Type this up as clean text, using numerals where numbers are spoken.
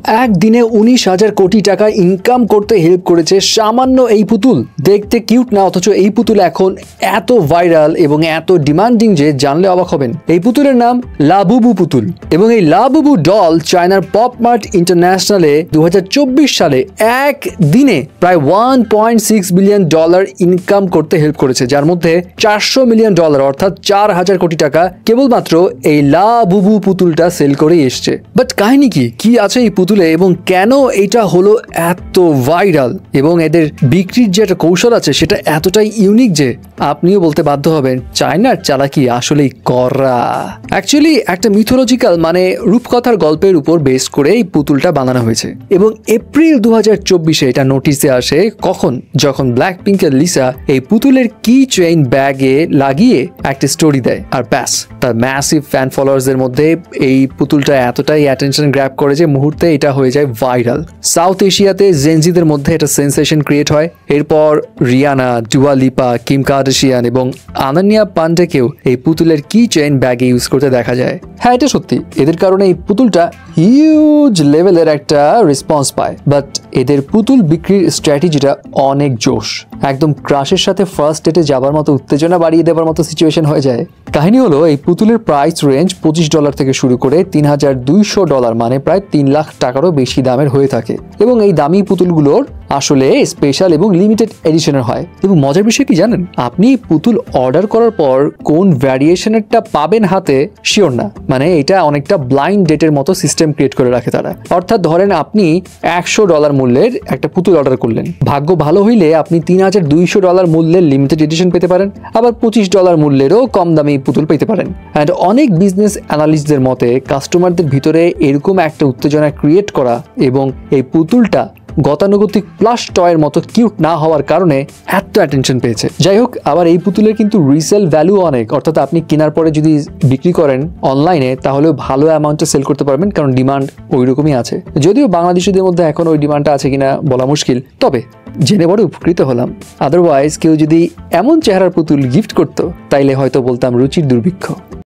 একদিনে 19,000 কোটি টাকা ইনকাম করতে হেল্প করেছে সামান্য এই পুতুল। দেখতে কিউট না, অথচ এই পুতুল এখন এত ভাইরাল এবং এত ডিমান্ডিং যে জানলে অবাক হবেন। এই পুতুলের নাম লাবুবু পুতুল এবং এই লাবুবু ডল চায়নার পপ মার্ট ইন্টারন্যাশনালে 2024 সালে একদিনে প্রায় $1.6 বিলিয়ন ইনকাম করতে হেল্প করেছে, যার মধ্যে $400 মিলিয়ন অর্থাৎ 4,000 কোটি টাকা কেবলমাত্র এই লাবুবু পুতুলটা সেল করেই এসছে। বাট কাহিনী কি আছে এই পুতুলে এবং কেন এটা হলো এত ভাইরাল এবং এদের বিক্রির যে একটা কৌশল আছে সেটা এতটাই ইউনিক যে আপনিও বলতে বাধ্য হবেন চায়নার চালাকি আসলেই করা। অ্যাকচুয়ালি একটা মিথোলজিক্যাল মানে রূপকথার গল্পের উপর বেস করে এই পুতুলটা বানানো হয়েছে এবং এপ্রিল 2024-এ এটা নোটিসে আসে কখন, যখন ব্ল্যাক পিঙ্কের লিসা এই পুতুলের কি চেইন ব্যাগে লাগিয়ে একটা স্টোরি দেয়, আর ব্যাস তার ম্যাসিভ ফ্যান ফলোয়ার্সদের মধ্যে এই পুতুলটা এতটাই অ্যাটেনশন গ্র্যাব করে যে মুহূর্তে এটা হয়ে যায় ভাইরাল। সাউথ এশিয়াতে জেনজিদের মধ্যে এটা সেন্সেশন ক্রিয়েট হয়। এরপর রিয়ানা, ডুয়া লিপা, কিম কার্দাশিয়ান এবং আনান্যা পান্ডেকেও এই পুতুলের কি চেইন ব্যাগে ইউজ করতে দেখা যায়। হ্যাঁ, এটা সত্যি, এদের কারণে এই পুতুলটা হিউজ লেভেলের একটা রেসপন্স পায়। বাট এদের পুতুল বিক্রির স্ট্র্যাটেজিটা অনেক জোশ, একদম ক্রাশের সাথে ফার্স্ট ডেটে যাবার মতো উত্তেজনা বাড়িয়ে দেওয়ার মতো সিচুয়েশন হয়ে যায়। কাহিনী হলো এই পুতুলের প্রাইস রেঞ্জ $25 থেকে শুরু করে $3,200 মানে প্রায় 3 লাখ টাকারও বেশি দামের হয়ে থাকে এবং এই দামি পুতুলগুলোর আসলে স্পেশাল এবং লিমিটেড এডিশনের হয়। এবং মজার বিষয় কি জানেন, আপনি পুতুল অর্ডার করার পর কোন ভ্যারিয়েশনেরটা পাবেন হাতে শিওর না, মানে এটা অনেকটা ব্লাইন্ড ডেটের মতো সিস্টেম ক্রিয়েট করে রাখে তারা। অর্থাৎ ধরেন আপনি $100 মূল্যের একটা পুতুল অর্ডার করলেন, ভাগ্য ভালো হইলে আপনি $3,200 মূল্যের লিমিটেড এডিশন পেতে পারেন, আবার $25 মূল্যেরও কম দামি পুতুল পেতে পারেন। অ্যান্ড অনেক বিজনেস অ্যানালিস্টদের মতে কাস্টমারদের ভিতরে এরকম একটা উত্তেজনা ক্রিয়েট করা এবং এই পুতুলটা গতানুগতিক প্লাস টয়ের মতো কিউট না হওয়ার কারণে এত অ্যাটেনশন পেয়েছে। যাই হোক, আবার এই পুতুলের কিন্তু রিসেল ভ্যালু অনেক, অর্থাৎ আপনি কেনার পরে যদি বিক্রি করেন অনলাইনে তাহলেও ভালো অ্যামাউন্টে সেল করতে পারবেন, কারণ ডিমান্ড ওই রকমই আছে। যদিও বাংলাদেশিদের মধ্যে এখন ওই ডিমান্ডটা আছে কিনা বলা মুশকিল, তবে জেনে বড় উপকৃত হলাম। আদারওয়াইজ কেউ যদি এমন চেহারার পুতুল গিফট করতো তাইলে হয়তো বলতাম রুচির দুর্ভিক্ষ।